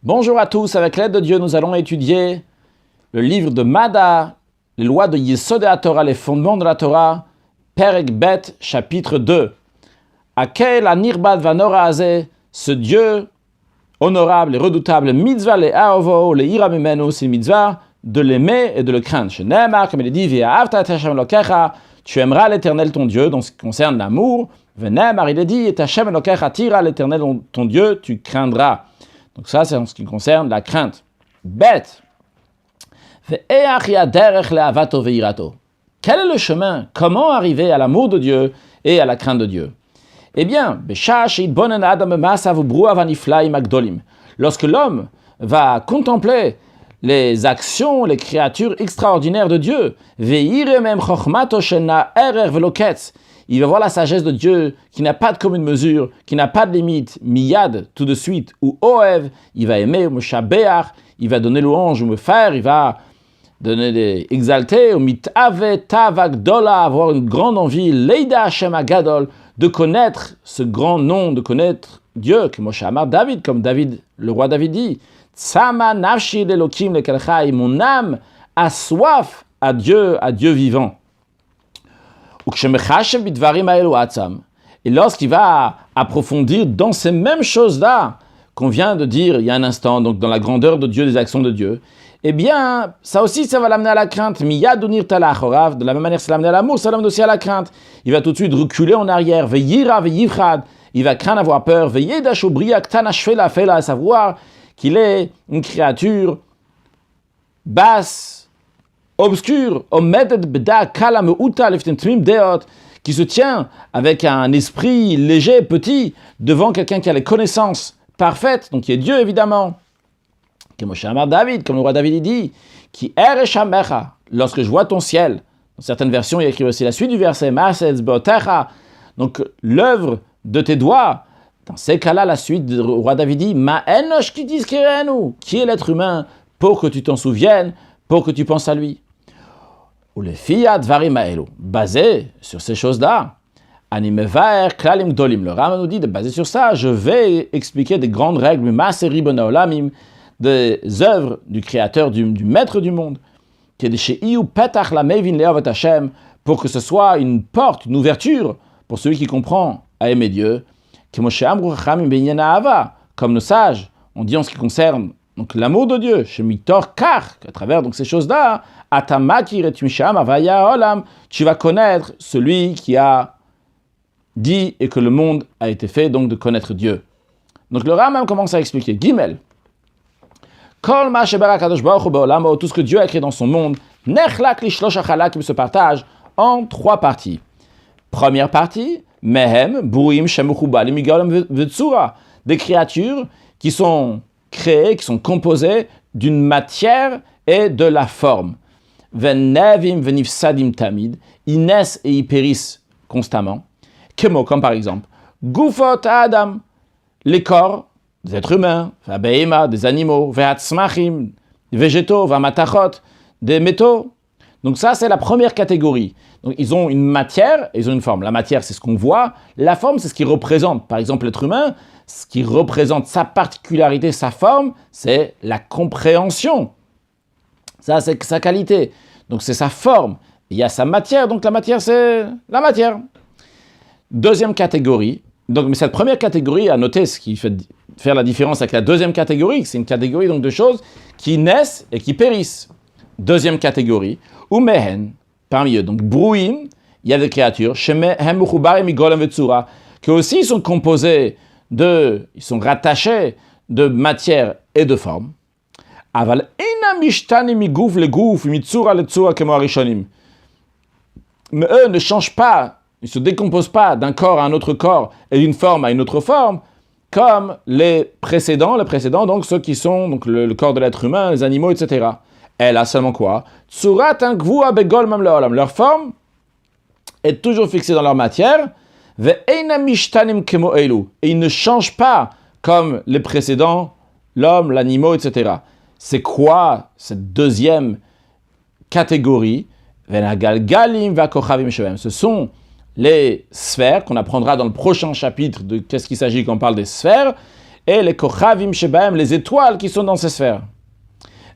Bonjour à tous, avec l'aide de Dieu, nous allons étudier le livre de Mada, les lois de Yesod HaTorah, les fondements de la Torah, Perek Bet, chapitre 2. Akel anirbad vanora azeh, ce Dieu honorable et redoutable, mitzvah le aovo, le ira mimenu, c'est mitzvah de l'aimer et de le craindre. Shenemar, comme il est dit, ve'ahavta et Hashem Elokecha, tu aimeras l'Éternel ton Dieu, dans ce qui concerne l'amour. Ve'nemar, il est dit, et Hashem Elokecha tira l'Éternel ton Dieu, tu craindras. Donc ça, c'est en ce qui concerne la crainte. Bête. Quel est le chemin? Comment arriver à l'amour de Dieu et à la crainte de Dieu? Eh bien, lorsque l'homme va contempler les actions, les créatures extraordinaires de Dieu, il va voir la sagesse de Dieu qui n'a pas de commune mesure, qui n'a pas de limite, miyad, tout de suite, ou oev, il va aimer, ou meshabeach, il va donner louange, ou me faire, il va donner des exaltés, ou mitave tavagdola, avoir une grande envie, leida Hashem agadol, de connaître ce grand nom, de connaître Dieu, comme Moshe Amar David, comme David, le roi David dit, tsama nafshi lelokim lekelchai, mon âme a soif à Dieu vivant. Et lorsqu'il va approfondir dans ces mêmes choses-là qu'on vient de dire il y a un instant, donc dans la grandeur de Dieu, des actions de Dieu, eh bien, ça aussi, ça va l'amener à la crainte. De la même manière que ça l'amène à l'amour, ça l'amène aussi à la crainte. Il va tout de suite reculer en arrière. Il va craindre avoir peur. À savoir qu'il est une créature basse, obscur, qui se tient avec un esprit léger, petit, devant quelqu'un qui a les connaissances parfaites, donc qui est Dieu évidemment, comme Moshe Amar David, comme le roi David dit, qui ereshamecha, lorsque je vois ton ciel. Dans certaines versions, il y a écrit aussi la suite du verset, donc l'œuvre de tes doigts. Dans ces cas-là, la suite du roi David dit, qui est l'être humain pour que tu t'en souviennes, pour que tu penses à lui. Ou les fiat varim aelu, basé sur ces choses-là, animevaer klalim gdolim. Le Rambam nous dit de baser sur ça, je vais expliquer des grandes règles, maseri bonaolamim, des œuvres du Créateur, du Maître du monde, qui est de chez Iu petach la mevin leavat Hashem, pour que ce soit une porte, une ouverture pour celui qui comprend à aimer Dieu, comme nos sages ont dit en ce qui concerne donc l'amour de Dieu, à travers donc ces choses-là, tu vas connaître celui qui a dit et que le monde a été fait donc de connaître Dieu. Donc le Rambam commence à expliquer. Gimel. Tout ce que Dieu a créé dans son monde, il se partage en trois parties. Première partie, mehem, burim, shemuchubalim, migalam vetsura, des créatures qui sont créées, qui sont composées d'une matière et de la forme. Venevim venifsadim tamid, ils naissent et ils périssent constamment. Kemo, comme par exemple, gufot adam, les corps des êtres humains, vabeima, des animaux, vehatzmachim, des végétaux, vamatachot, des métaux. Donc ça, c'est la première catégorie. Donc ils ont une matière et ils ont une forme. La matière, c'est ce qu'on voit. La forme, c'est ce qui représente. Par exemple, l'être humain, ce qui représente sa particularité, sa forme, c'est la compréhension. Ça, c'est sa qualité. Donc c'est sa forme. Il y a sa matière, donc la matière, c'est la matière. Deuxième catégorie. Donc, mais cette première catégorie, à noter ce qui fait faire la différence avec la deuxième catégorie, c'est une catégorie donc, de choses qui naissent et qui périssent. Deuxième catégorie, ou mehen, parmi eux, donc brouim, il y a des créatures, qui aussi sont composées ils sont rattachés de matière et de forme. Aval mais eux ne changent pas, ils ne se décomposent pas d'un corps à un autre corps et d'une forme à une autre forme, comme les précédents, donc ceux qui sont donc le corps de l'être humain, les animaux, etc. Elle a seulement quoi? Leur forme est toujours fixée dans leur matière, et ils ne changent pas comme les précédents, l'homme, l'animal, etc. C'est quoi cette deuxième catégorie? Ce sont les sphères qu'on apprendra dans le prochain chapitre de qu'est-ce qu'il s'agit quand on parle des sphères, et les kochavim shebahem, les étoiles qui sont dans ces sphères.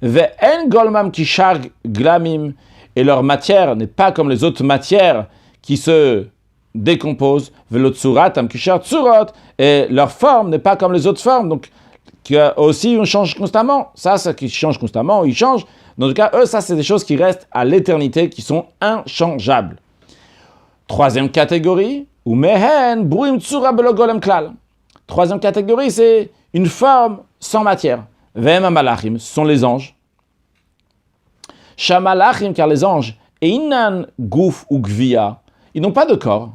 Ve'en golmam kishar glamim, et leur matière n'est pas comme les autres matières qui se décomposent. Ve'lotsuratam kishar tsurot, et leur forme n'est pas comme les autres formes. Donc, qui aussi on change constamment. Ça qui change constamment, ils changent. Dans tout cas, eux, ça, c'est des choses qui restent à l'éternité, qui sont inchangeables. Troisième catégorie, ou mehen bruim tsura belogolem klal. Troisième catégorie, c'est une forme sans matière. Ve'em malachim, ce sont les anges. Shamalachim, car les anges, einan guf ou gvia, ils n'ont pas de corps.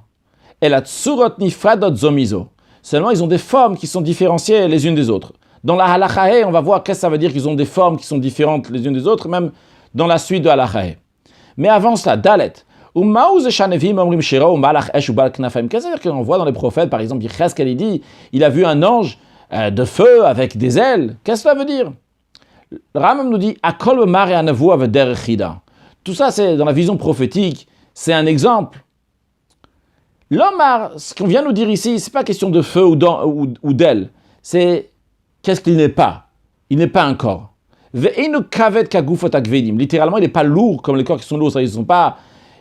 Et la tsurot nifradot zomizo. Seulement, ils ont des formes qui sont différenciées les unes des autres. Dans la halachahe, on va voir qu'est-ce que ça veut dire qu'ils ont des formes qui sont différentes les unes des autres, même dans la suite de halachahe. Mais avant cela, Dalet. Qu'est-ce que ça veut dire qu'on voit dans les prophètes, par exemple, Yecheskel, il dit, il a vu un ange de feu avec des ailes. Qu'est-ce que ça veut dire? Le Rambam nous dit, Akol Mar et Anavu avec Derechida. Tout ça, c'est dans la vision prophétique, c'est un exemple. L'Omar, ce qu'on vient nous dire ici, c'est pas question de feu ou d'aile, c'est qu'est-ce qu'il n'est pas? Il n'est pas un corps. Littéralement, il n'est pas lourd comme les corps qui sont lourds.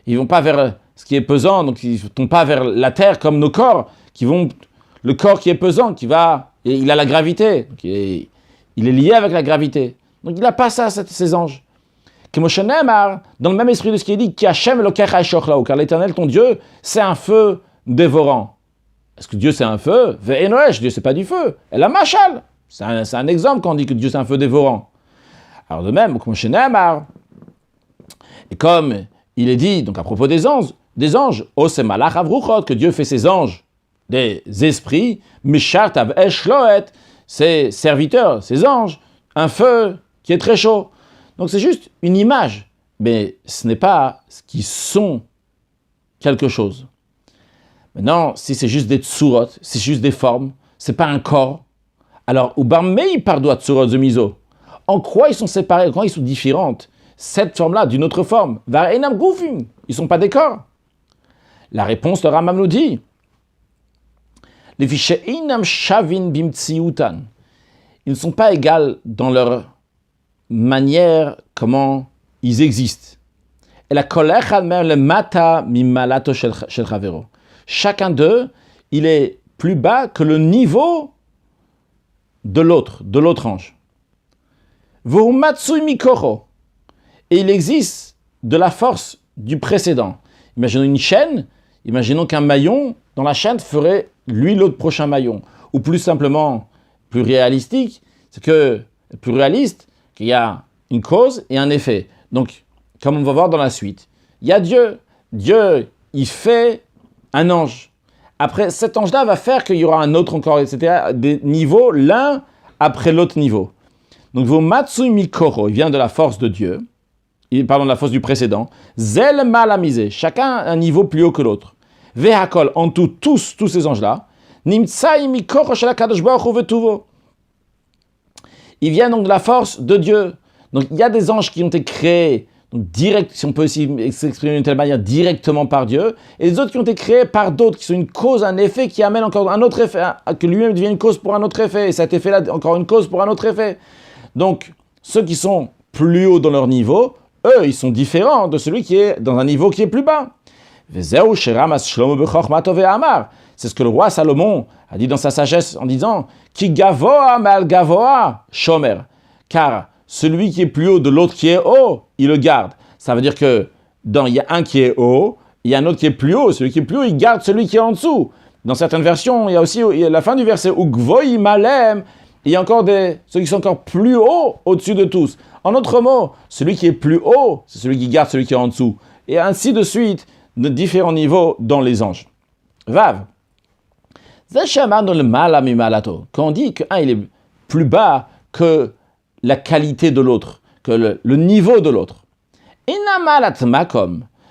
Ils vont pas vers ce qui est pesant, donc ils ne vont pas vers la terre comme nos corps, le corps qui est pesant, il a la gravité, donc il est lié avec la gravité. Donc il n'a pas ça, ces anges. Dans le même esprit de ce qui est dit, car l'Éternel, ton Dieu, c'est un feu dévorant. Est-ce que Dieu c'est un feu? Dieu c'est pas du feu. Et la machal, c'est un exemple quand on dit que Dieu c'est un feu dévorant. Alors de même, et comme il est dit, donc à propos des anges, que Dieu fait ses anges des esprits, ses serviteurs, ses anges, un feu qui est très chaud. Donc c'est juste une image, mais ce n'est pas ce qui sont quelque chose. Maintenant, si c'est juste des tsurot, c'est juste des formes, c'est pas un corps, alors, en quoi ils sont séparés, en quoi ils sont différentes? Cette forme-là d'une autre forme, ils ne sont pas des corps. La réponse de Rambam nous dit, ils ne sont pas égaux dans leur manière, comment ils existent. Et la colère même le mata mimalato shel chavero. Chacun d'eux, il est plus bas que le niveau de l'autre ange. Vumatsui mikoro. Et il existe de la force du précédent. Imaginons une chaîne, imaginons qu'un maillon dans la chaîne ferait lui l'autre prochain maillon. Ou plus simplement, plus réaliste, qu'il y a une cause et un effet. Donc, comme on va voir dans la suite, il y a Dieu. Dieu, il fait un ange. Après, cet ange-là va faire qu'il y aura un autre encore, etc. Des niveaux, l'un après l'autre niveau. Donc, vos Matsui Mikoro, il vient de la force de Dieu. Pardon, de la force du précédent. Zel malamisé, chacun un niveau plus haut que l'autre. Vehakol, en tout, tous ces anges-là. Nimtsai Mikoro Shalakadosh Baruch Hu vetuvo. Il vient donc de la force de Dieu. Donc, il y a des anges qui ont été créés, donc direct, si on peut aussi s'exprimer d'une telle manière, directement par Dieu, et les autres qui ont été créés par d'autres, qui sont une cause, un effet, qui amène encore un autre effet, que lui-même devient une cause pour un autre effet, et cet effet-là, encore une cause pour un autre effet. Donc, ceux qui sont plus hauts dans leur niveau, eux, ils sont différents de celui qui est dans un niveau qui est plus bas. C'est ce que le roi Salomon a dit dans sa sagesse en disant Ki gavoa mal gavoa shomer. Car celui qui est plus haut de l'autre qui est haut, il le garde. Ça veut dire que il y a un qui est haut, il y a un autre qui est plus haut. Celui qui est plus haut, il garde celui qui est en dessous. Dans certaines versions, il y a aussi la fin du verset Ugvoi malem. Il y a encore ceux qui sont encore plus hauts au-dessus de tous. En d'autres mots, celui qui est plus haut, c'est celui qui garde celui qui est en dessous. Et ainsi de suite, de différents niveaux dans les anges. Vav. Quand on dit qu'un il est plus bas que la qualité de l'autre, que le niveau de l'autre.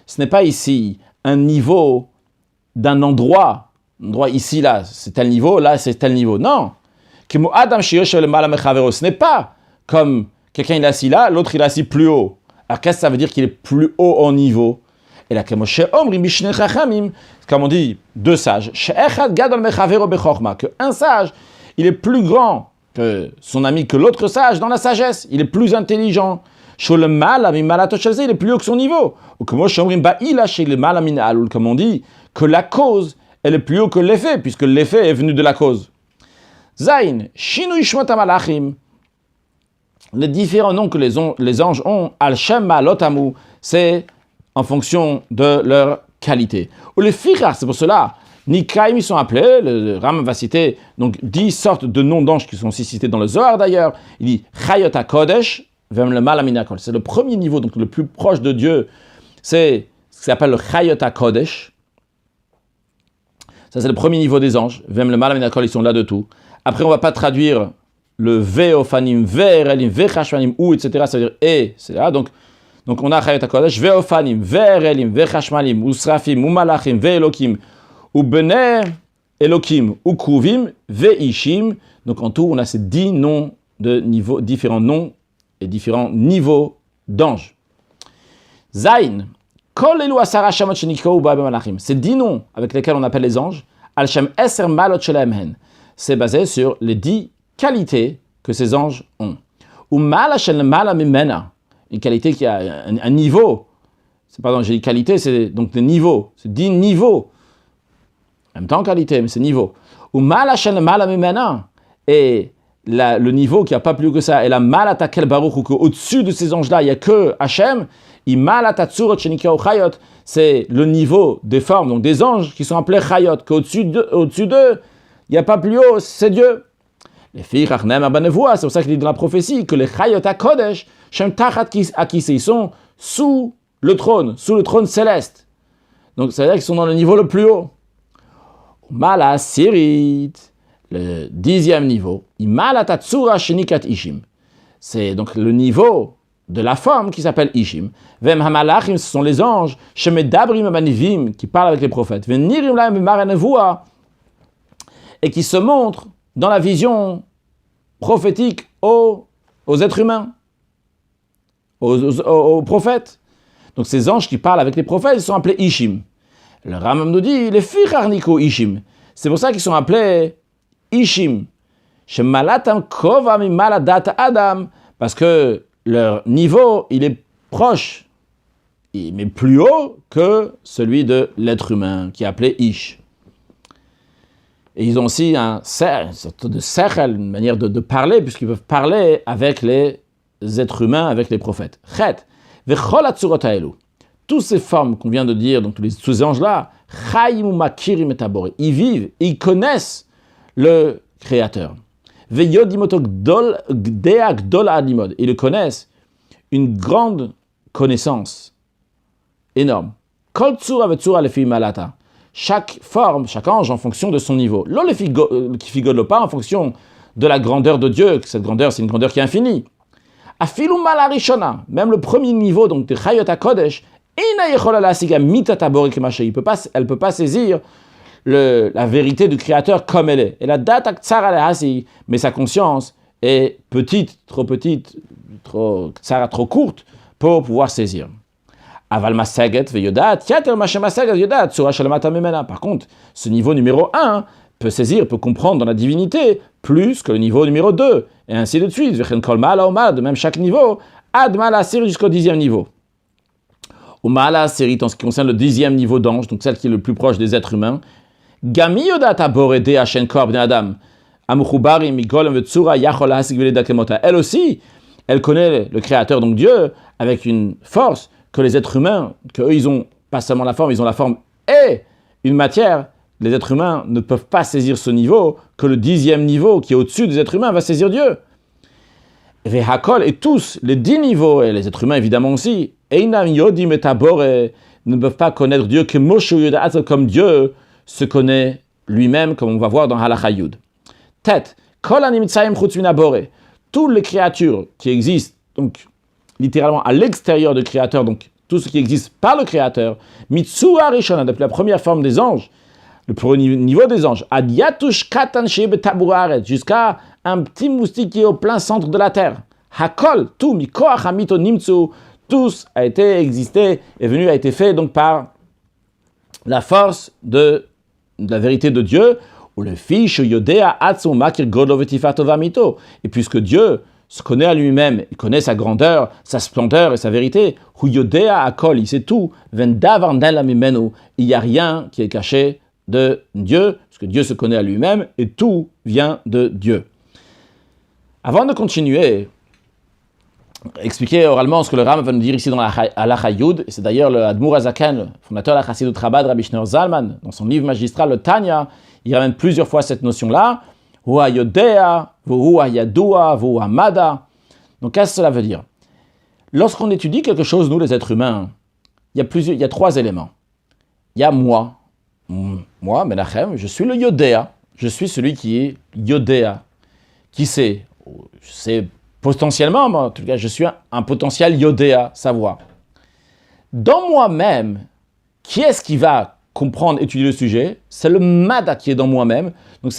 Ce n'est pas ici un niveau d'un endroit. Ici, là, c'est tel niveau, là, c'est tel niveau. Non. Ce n'est pas comme quelqu'un il est assis là, l'autre il est assis plus haut. Alors qu'est-ce que ça veut dire qu'il est plus haut en niveau? Et là, comme on dit, deux sages, qu'un sage, Il est plus grand que son ami, que l'autre sage dans la sagesse. Il est plus intelligent. Il est plus haut que son niveau. Ou comme on dit, que la cause, elle est plus haut que l'effet, puisque l'effet est venu de la cause. Zain, Shinu Ishmot Malachim. Les différents noms que les anges ont, Al-Shem Ma'alotamu, c'est en fonction de leur qualité. Ou les Fichar, c'est pour cela, Nikaim, ils sont appelés, le Ram va citer donc 10 sortes de noms d'anges qui sont aussi cités dans le Zohar d'ailleurs. Il dit Chayot HaKodesh, Vem le Malaminakol. C'est le premier niveau, donc le plus proche de Dieu, c'est ce qui s'appelle le Chayot HaKodesh. Ça, c'est le premier niveau des anges. Vem le Malaminakol, ils sont là de tout. Après, on ne va pas traduire le Veofanim, Ve'erelim, Ve'chashmanim, ou, etc. Ça veut dire et, c'est là. Donc on a Chayot HaKodesh, Ve'ofanim, Ve'erelim, Ve'chashmanim, ou Srafim, ou Malachim, Ve'elokim, ou Bene Elokim, ou Kruvim, Ve'ishim. Donc en tout, on a ces 10 noms de niveaux, différents noms et différents niveaux d'anges. Zain, Kol Elu Asara Shamot Shenikou Ba'be Malachim. Ces 10 noms avec lesquels on appelle les anges, Al Shem Eser Malot Shelahem Hen. C'est basé sur les 10 qualités que ces anges ont. Ou Mala Shel Mala Mimena. Une qualité qui a un niveau. Pardon, j'ai dit qualité, c'est donc des niveaux. C'est 10 niveaux. En même temps qualité, mais c'est niveau. Ou Mala Shel Mala Mimena. Et le niveau qui n'a pas plus que ça, et la Malata Kel Baruch, ou qu'au-dessus de ces anges-là, il n'y a que Hachem, I Malata Tzurot Shenikao Chayot, c'est le niveau des formes, donc des anges qui sont appelés Chayot, qu'au-dessus d'eux, il n'y a pas plus haut, c'est Dieu. Les filles Rachnem Abanevoa, c'est pour ça qu'il dit dans la prophétie que les Chayot HaKodesh, Shem Tachat Akise, ils sont sous le trône céleste. Donc ça veut dire qu'ils sont dans le niveau le plus haut. Mala Sirit, le 10e niveau, Imalatatsura Shenikat Ishim. C'est donc le niveau de la forme qui s'appelle Ishim. Vem Hamalachim, ce sont les anges, Shemedabrim Abanivim, qui parlent avec les prophètes. Venirim Laim Maranevua, et qui se montrent dans la vision prophétique aux êtres humains, aux prophètes. Donc ces anges qui parlent avec les prophètes, ils sont appelés Ishim. Le Rambam nous dit, les Ficharniko Ishim. C'est pour ça qu'ils sont appelés Ishim. Shemalatam Kova Mimaladata Adam. Parce que leur niveau, il est proche, mais plus haut que celui de l'être humain, qui est appelé Ish. Et ils ont aussi une sorte de sechel, une manière de parler, puisqu'ils peuvent parler avec les êtres humains, avec les prophètes. Chet, vechol atzurot haelu. Toutes ces formes qu'on vient de dire, donc tous ces anges-là, chayim umakirim et tabore, ils vivent, ils connaissent le Créateur. Veyodimoto gdol gdea gdol adimod, ils le connaissent, une grande connaissance, énorme. Kol tzura vetzura lefi malata. Chaque forme, chaque ange en fonction de son niveau. L'on ne figole pas en fonction de la grandeur de Dieu, cette grandeur, c'est une grandeur qui est infinie. Afilu malarishona, même le premier niveau, donc de Chayot HaKodesh, elle ne peut pas saisir la vérité du Créateur comme elle est. Et la data tsara lehasi, mais sa conscience est petite, trop courte pour pouvoir saisir. Aval masaget veyodat, yater mashem masaget yodat, surah shalamata memena. Par contre, ce niveau numéro 1 peut saisir, peut comprendre dans la divinité plus que le niveau numéro 2, et ainsi de suite. Vechen kol mala omad, de même chaque niveau, ad mala siri jusqu'au 10e niveau. Ou mala siri, en ce qui concerne le 10e niveau d'ange, donc celle qui est le plus proche des êtres humains, gami yodat aborede ashen kor bnei adam, amuchubari migolem vetsura yachol hasik veledakemota. Elle aussi, elle connaît le Créateur, donc Dieu, avec une force que les êtres humains, qu'eux ils ont pas seulement la forme, ils ont la forme et une matière. Les êtres humains ne peuvent pas saisir ce niveau, que le 10e niveau qui est au-dessus des êtres humains va saisir Dieu. Vehakol, et tous les 10 niveaux, et les êtres humains évidemment aussi, Einam yodim et tabor, ne peuvent pas connaître Dieu que Moshe Yodat, comme Dieu se connaît lui-même, comme on va voir dans Halacha Yud. Tête, Kol animitzaim chutz minabore, toutes les créatures qui existent, donc littéralement à l'extérieur du Créateur, donc tout ce qui existe par le Créateur, Mitsua Rishona, depuis la première forme des anges, le premier niveau des anges, Ad Yatush Katan Shebe Taburaret, jusqu'à un petit moustique qui est au plein centre de la terre. Hakol, tout, Mikoach Hamito Nimtsu, tous a été existé, a été fait donc par la force de la vérité de Dieu, Ou le fiche yodea atzum makir godlo vetifato vamito. Et puisque Dieu se connaît à lui-même, il connaît sa grandeur, sa splendeur et sa vérité, hu yodea akol, il sait tout, vendavar nela mimenu, il n'y a rien qui est caché de Dieu, parce que Dieu se connaît à lui-même et tout vient de Dieu. Avant de continuer, expliquer oralement ce que le Ram va nous dire ici dans la Halacha Yud, et c'est d'ailleurs le Admour Azaken, le fondateur de la Chassidut Chabad, Rabbi Shneur Zalman, dans son livre magistral, le Tanya, il ramène plusieurs fois cette notion-là, Hua Yodea, Hua Yadua, Hua Mada. Donc qu'est-ce que cela veut dire? Lorsqu'on étudie quelque chose, nous les êtres humains, il y a trois éléments. Il y a moi, Menachem, je suis le Yodea, je suis celui qui est Yodea, qui sait, c'est potentiellement, moi, en tout cas, je suis un potentiel Yodea, savoir. Dans moi-même, qui est-ce qui va comprendre, étudier le sujet? C'est le Mada qui est dans moi-même. Donc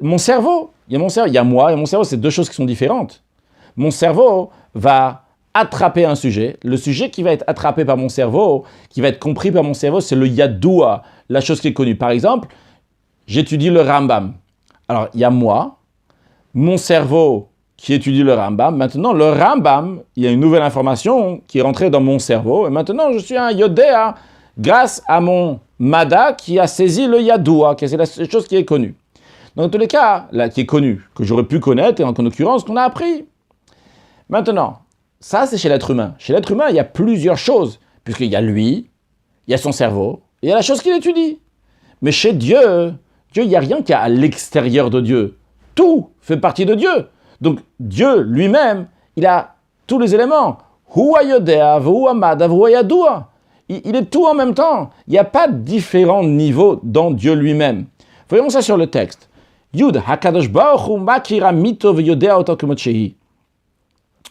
mon cerveau. Il y a mon cerveau, il y a moi et mon cerveau, c'est deux choses qui sont différentes. Mon cerveau va attraper un sujet. Le sujet qui va être attrapé par mon cerveau, qui va être compris par mon cerveau, c'est le Yadoua, la chose qui est connue. Par exemple, j'étudie le Rambam. Alors, il y a moi, mon cerveau qui étudie le Rambam. Maintenant, le Rambam, il y a une nouvelle information qui est rentrée dans mon cerveau. Et maintenant, je suis un Yodea grâce à mon Mada qui a saisi le Yadoua, qui est la chose qui est connue. Dans tous les cas, là, qui est connue, que j'aurais pu connaître, et en l'occurrence, qu'on a appris. Maintenant, ça, c'est chez l'être humain. Chez l'être humain, il y a plusieurs choses, puisqu'il y a lui, il y a son cerveau, et il y a la chose qu'il étudie. Mais chez Dieu, il n'y a rien qui est à l'extérieur de Dieu. Tout fait partie de Dieu. Donc, Dieu lui-même, il a tous les éléments. Hua Yodea, Hua Mada, Hua Yadoua. Il est tout en même temps. Il n'y a pas de différents niveaux dans Dieu lui-même. Voyons ça sur le texte. Yud, Hakadosh Baruch Hu makira mito v'yodea oto kemot shehi.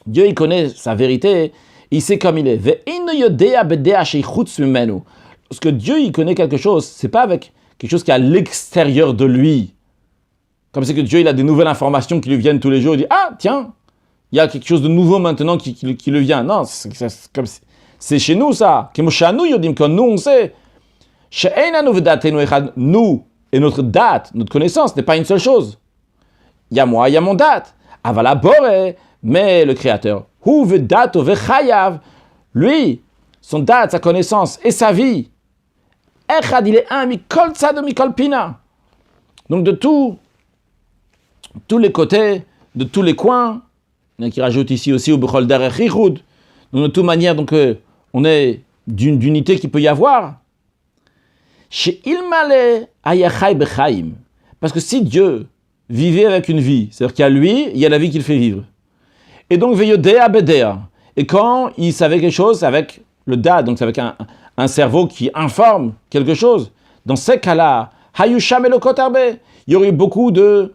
Dieu, il connaît sa vérité, il sait comme il est. Ve'eino yodea bedea shei chutz mimenu. Parce que Dieu, il connaît quelque chose, c'est pas avec quelque chose qui est à l'extérieur de lui. Comme c'est que Dieu, il a des nouvelles informations qui lui viennent tous les jours. Il dit, ah, tiens, il y a quelque chose de nouveau maintenant qui lui vient. Non, c'est chez nous, ça. Kemoshanu yodim, quand nous, on sait. She'einanu v'datenu echad. Nous et notre date, notre connaissance n'est pas une seule chose. Il y a moi, il y a mon date. Avala bore, mais le Créateur. Hu v'dato v'chayav. Lui, son date, sa connaissance et sa vie. Echad, il est un, mikol tzad mikol pina. Donc de tous les côtés, de tous les coins, il y en a qui rajoutent ici aussi au Bechol Derech Yichud, donc de toute manière, donc, on est d'unité qu'il peut y avoir. Chez Ilmale Ayachai Bechaim, parce que si Dieu vivait avec une vie, c'est-à-dire qu'il y a lui, il y a la vie qu'il fait vivre. Et donc Veyodea Bedea, et quand il savait quelque chose, c'est avec le dad, donc c'est avec un cerveau qui informe quelque chose. Dans ces cas-là, Hayusham Elokot Arbe, il y aurait eu beaucoup de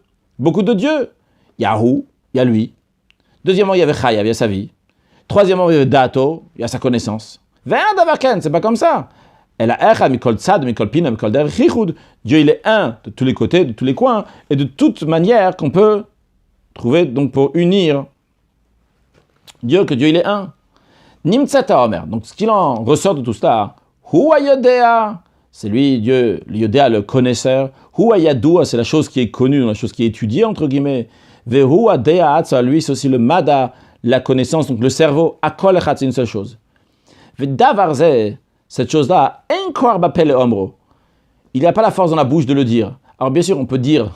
dieux. Il y a Hu, il y a lui. Deuxièmement, il y avait Chayav, il y a sa vie. Troisièmement, il y avait Dato, il y a sa connaissance. C'est pas comme ça. Dieu, il est un de tous les côtés, de tous les coins, et de toute manière qu'on peut trouver donc pour unir Dieu, que Dieu il est un. Nimtzata Omer. Donc ce qu'il en ressort de tout cela, Hua Yodea, c'est lui, Dieu, le Yodea, le connaisseur. Hua Yadoua, c'est la chose qui est connue, la chose qui est étudiée, entre guillemets. Vehua Dea Atza, lui, c'est aussi le Mada, la connaissance, donc le cerveau. Akol Echat, c'est une seule chose. Vedavarze, cette chose-là, encore bapele omro. Il n'a pas la force dans la bouche de le dire. Alors bien sûr, tu peux dire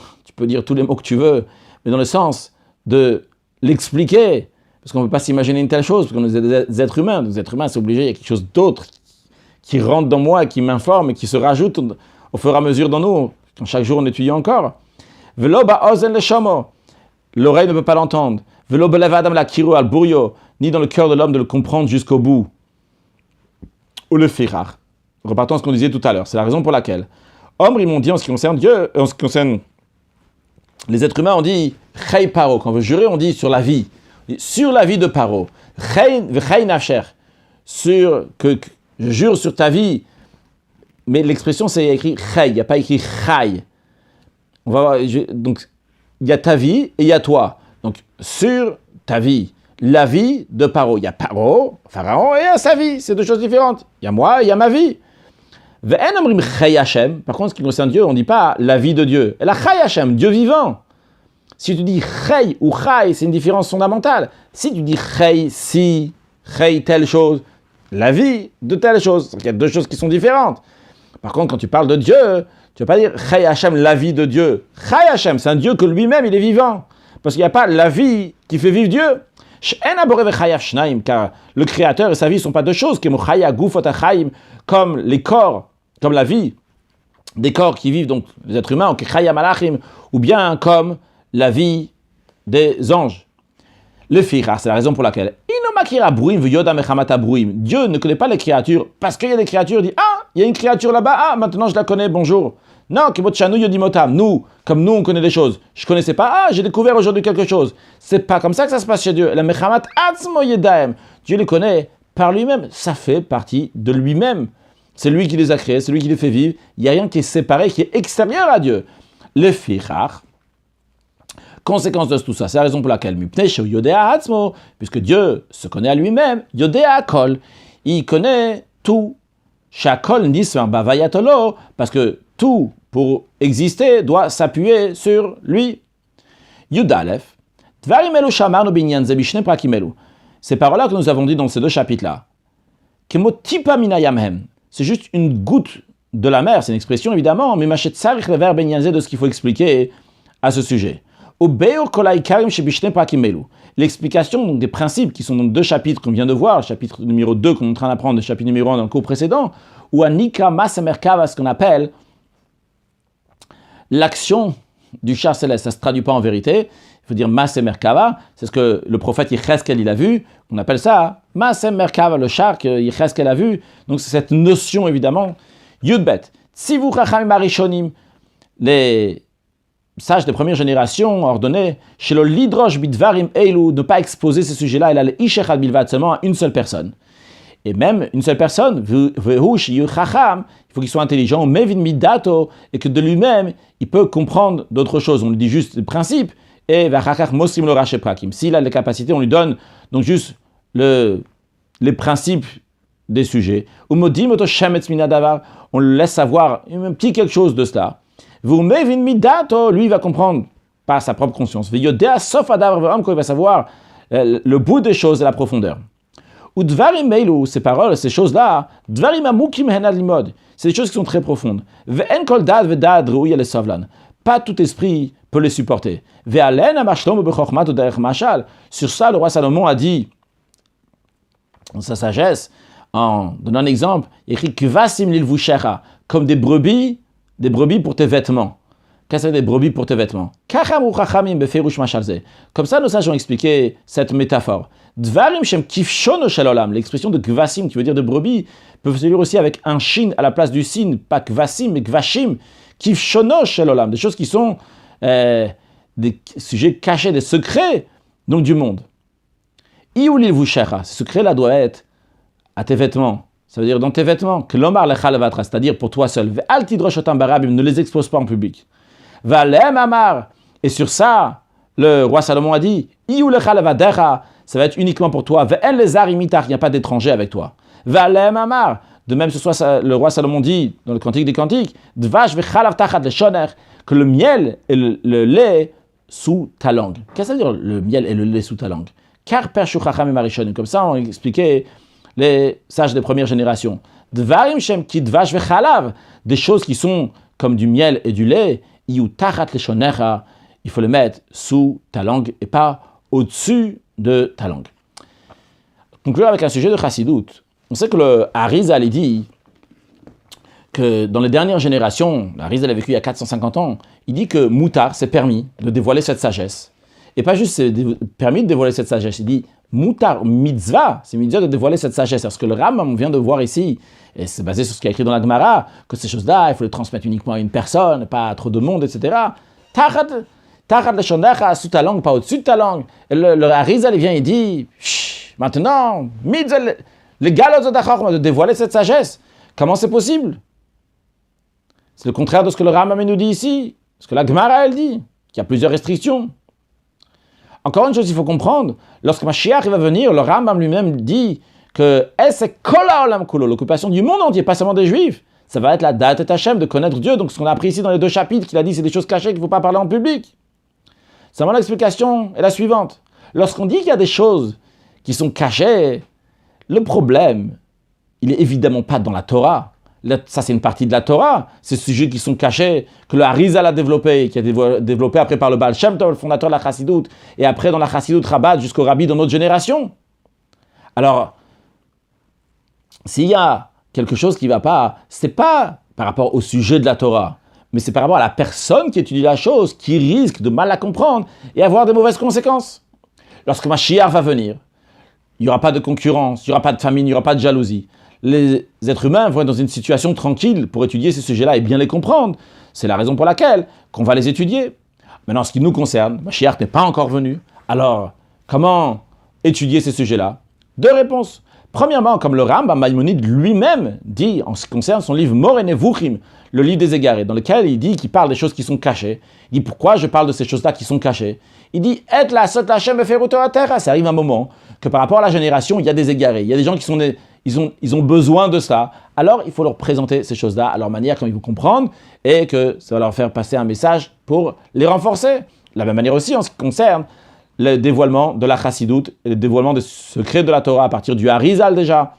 tous les mots que tu veux, mais dans le sens de l'expliquer, parce qu'on ne peut pas s'imaginer une telle chose, parce qu'on est des êtres humains. Des êtres humains, c'est obligé, il y a quelque chose d'autre qui rentre dans moi, qui m'informe et qui se rajoute au fur et à mesure dans nous, quand chaque jour on étudie encore. Velo ba'ozen le-shamo. L'oreille ne peut pas l'entendre. Velo belev adam la kiru al burio, ni dans le cœur de l'homme de le comprendre jusqu'au bout. Ou le firar. Repartons à ce qu'on disait tout à l'heure. C'est la raison pour laquelle Omr, ils m'ont dit en ce qui concerne Dieu, en ce qui concerne les êtres humains, on dit Chei Paro. Quand on veut jurer, on dit sur la vie. Sur la vie de Paro. Chei Nafsher. Que je jure sur ta vie. Mais l'expression, c'est écrit Chei. Il n'y a pas écrit Chai. On va voir, donc, il y a ta vie et il y a toi. Donc, sur ta vie. La vie de Paro. Il y a Paro, Pharaon, et il y a sa vie. C'est deux choses différentes. Il y a moi, il y a ma vie. Ve'en omrim Chai Hashem. Par contre, ce qui concerne Dieu, on ne dit pas la vie de Dieu. La Chai Hashem, Dieu vivant. Si tu dis Chai ou Chai, c'est une différence fondamentale. Si tu dis Chai, si, Chai, telle chose, la vie de telle chose. Il y a deux choses qui sont différentes. Par contre, quand tu parles de Dieu, tu ne vas pas dire Chai Hashem, la vie de Dieu. Chai Hashem, c'est un Dieu que lui-même, il est vivant. Parce qu'il n'y a pas la vie qui fait vivre Dieu. Car le Créateur et sa vie ne sont pas deux choses. Comme les corps, comme la vie des corps qui vivent, donc les êtres humains, ou bien comme la vie des anges. Le Fira, c'est la raison pour laquelle Dieu ne connaît pas les créatures parce qu'il y a des créatures, il dit ah, il y a une créature là-bas, ah, maintenant je la connais, bonjour. Non, nous, comme nous on connaît des choses, je ne connaissais pas, ah, j'ai découvert aujourd'hui quelque chose. C'est pas comme ça que ça se passe chez Dieu. Dieu les connaît par lui-même, ça fait partie de lui-même. C'est lui qui les a créés, c'est lui qui les fait vivre. Il n'y a rien qui est séparé, qui est extérieur à Dieu. Le Fira. Conséquence de tout ça, c'est la raison pour laquelle, puisque Dieu se connaît à lui-même, il connaît tout. Parce que tout, pour exister, doit s'appuyer sur lui. Yudalef. Ces paroles-là que nous avons dit dans ces deux chapitres-là, c'est juste une goutte de la mer, c'est une expression évidemment, mais de ce qu'il faut expliquer à ce sujet. L'explication donc, des principes qui sont dans deux chapitres qu'on vient de voir, le chapitre numéro 2 qu'on est en train d'apprendre, le chapitre numéro 1 dans le cours précédent, ou Anika Masemerkava, ce qu'on appelle l'action du char céleste. Ça ne se traduit pas en vérité, il faut dire Masemerkava, c'est ce que le prophète Yecheskel il a vu, on appelle ça Masemerkava, le char que Yecheskel a vu, donc c'est cette notion évidemment. Yudbet, Tzivu Chachamim Arishonim, les sages de première génération ordonnaient chez le lidrosh bidvarim eilu ne pas exposer ces sujets-là, il a le ishechad bilvad seulement à une seule personne. Et même une seule personne, il faut qu'il soit intelligent, mevin midato, et que de lui-même, il peut comprendre d'autres choses. On lui dit juste le principe, et vachachach mosrim lo rache prakim. S'il a les capacités, on lui donne donc juste les principes des sujets. Umodim oto shemetz minadavar, on le laisse savoir un petit quelque chose de cela. Vous mevin midato, lui il va comprendre par sa propre conscience. Veyodea sof adavar quand il va savoir le bout des choses et la profondeur. Ou dvarim meilu, ces paroles, ces choses-là, dvarim amukim henad limod, c'est des choses qui sont très profondes. Ve'en kol dad ve'dad ruya le savlan, pas tout esprit peut les supporter. Ve'alen amashtom bechokhmat ou derech mashal, sur ça le roi Salomon a dit dans sa sagesse, en donnant un exemple, il écrit kvasim lilvushecha, comme des brebis pour tes vêtements. Qu'est-ce que c'est des brebis pour tes vêtements? Comme ça, nos sages ont expliqué cette métaphore. Dvarim shem kifshono shel olam, l'expression de kvasim, qui veut dire de brebis, peut se lire aussi avec un shin à la place du sin, pas kvasim, mais kvashim, kifshono shel olam, des choses qui sont des sujets cachés, des secrets donc du monde. Iulil vushecha, ce secret-là doit être à tes vêtements. Ça veut dire dans tes vêtements, klomar lecha levatra, c'est-à-dire pour toi seul. Ve'al tidrosh otam barabim, ne les expose pas en public. Valem amar, et sur ça, le roi Salomon a dit, Iu lecha levadecha, ça va être uniquement pour toi. Ve'en lezar imitar, il n'y a pas d'étranger avec toi. Valem amar, de même ce soit le roi Salomon dit dans le Cantique des Cantiques, Dvash vechalav tachat leshoner, que le miel et le lait sous ta langue. Qu'est-ce que ça veut dire le miel et le lait sous ta langue? Car pershu chachamim arishonim, comme ça on expliquait les sages des premières générations. Dvarim shem ki dvash vechalav, des choses qui sont comme du miel et du lait, iu tachat leshonecha, il faut le mettre sous ta langue et pas au-dessus de ta langue. Conclure avec un sujet de Chassidut. On sait que le Harizal dit que dans les dernières générations, le Harizal a vécu il y a 450 ans, il dit que Moutar, c'est permis de dévoiler cette sagesse. Et pas juste c'est permis de dévoiler cette sagesse, il dit Moutar, mitzvah, c'est mitzvah de dévoiler cette sagesse. Parce que le Rambam, on vient de voir ici, et c'est basé sur ce qui est écrit dans la Gemara, que ces choses-là, il faut les transmettre uniquement à une personne, pas à trop de monde, etc. Tachat leshonecha, sous ta langue, pas au-dessus de ta langue. Et le Harizal, il vient et dit, maintenant, les galot de dévoiler cette sagesse. Comment c'est possible? C'est le contraire de ce que le Rambam nous dit ici, ce que la Gemara, elle dit, qu'il y a plusieurs restrictions. Encore une chose, il faut comprendre, lorsque Mashiach va venir, le Rambam lui-même dit que c'est kola olam kulo, l'occupation du monde entier, pas seulement des Juifs. ça va être la date et Hachem, de connaître Dieu. Donc ce qu'on a appris ici dans les 2 chapitres, qu'il a dit c'est des choses cachées qu'il ne faut pas parler en public. Seulement l'explication est la suivante. Lorsqu'on dit qu'il y a des choses qui sont cachées, le problème, il n'est évidemment pas dans la Torah. Ça, c'est une partie de la Torah. Ces sujets qui sont cachés, que le Harizal a développé, qui a développé après par le Baal Shem Tov, le fondateur de la Chassidoute, et après dans la Chassidoute Rabat jusqu'au Rabbi dans notre génération. Alors, s'il y a quelque chose qui ne va pas, c'est pas par rapport au sujet de la Torah, mais c'est par rapport à la personne qui étudie la chose, qui risque de mal la comprendre et avoir de mauvaises conséquences. Lorsque Mashiach va venir, il n'y aura pas de concurrence, il n'y aura pas de famine, il n'y aura pas de jalousie. Les êtres humains vont être dans une situation tranquille pour étudier ces sujets-là et bien les comprendre. C'est la raison pour laquelle qu'on va les étudier. Maintenant, en ce qui nous concerne, Mashiach n'est pas encore venu. Alors, comment étudier ces sujets-là? 2 réponses. Premièrement, comme le Rambam Maïmonide lui-même dit en ce qui concerne son livre Moreh Nevuchim, le livre des égarés, dans lequel il dit qu'il parle des choses qui sont cachées. Il dit pourquoi je parle de ces choses-là qui sont cachées. Il dit et la sot Hashem beferuto à terre. Ça arrive un moment que par rapport à la génération, il y a des égarés, il y a des gens qui sont ils ont besoin de ça. Alors il faut leur présenter ces choses-là à leur manière, comme ils vont comprendre, et que ça va leur faire passer un message pour les renforcer. De la même manière aussi en ce qui concerne le dévoilement de la Chassidoute et le dévoilement des secrets de la Torah à partir du Harizal déjà,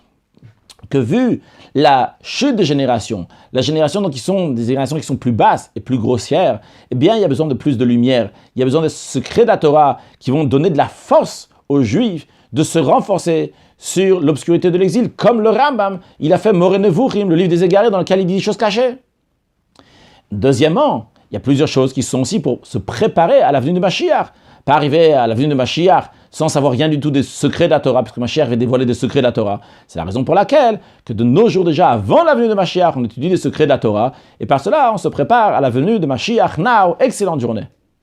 que vu la chute des générations, la génération donc qui sont des générations qui sont plus basses et plus grossières, eh bien il y a besoin de plus de lumière, il y a besoin des secrets de la Torah qui vont donner de la force aux Juifs de se renforcer sur l'obscurité de l'exil, comme le Rambam, il a fait Moreh Nevuchim, le livre des égarés dans lequel il dit des choses cachées. Deuxièmement, il y a plusieurs choses qui sont aussi pour se préparer à la venue de Mashiach. Pas arriver à la venue de Mashiach sans savoir rien du tout des secrets de la Torah, puisque Mashiach va dévoiler des secrets de la Torah. C'est la raison pour laquelle, que de nos jours déjà, avant la venue de Mashiach, on étudie les secrets de la Torah, et par cela, on se prépare à la venue de Mashiach now. Excellente journée.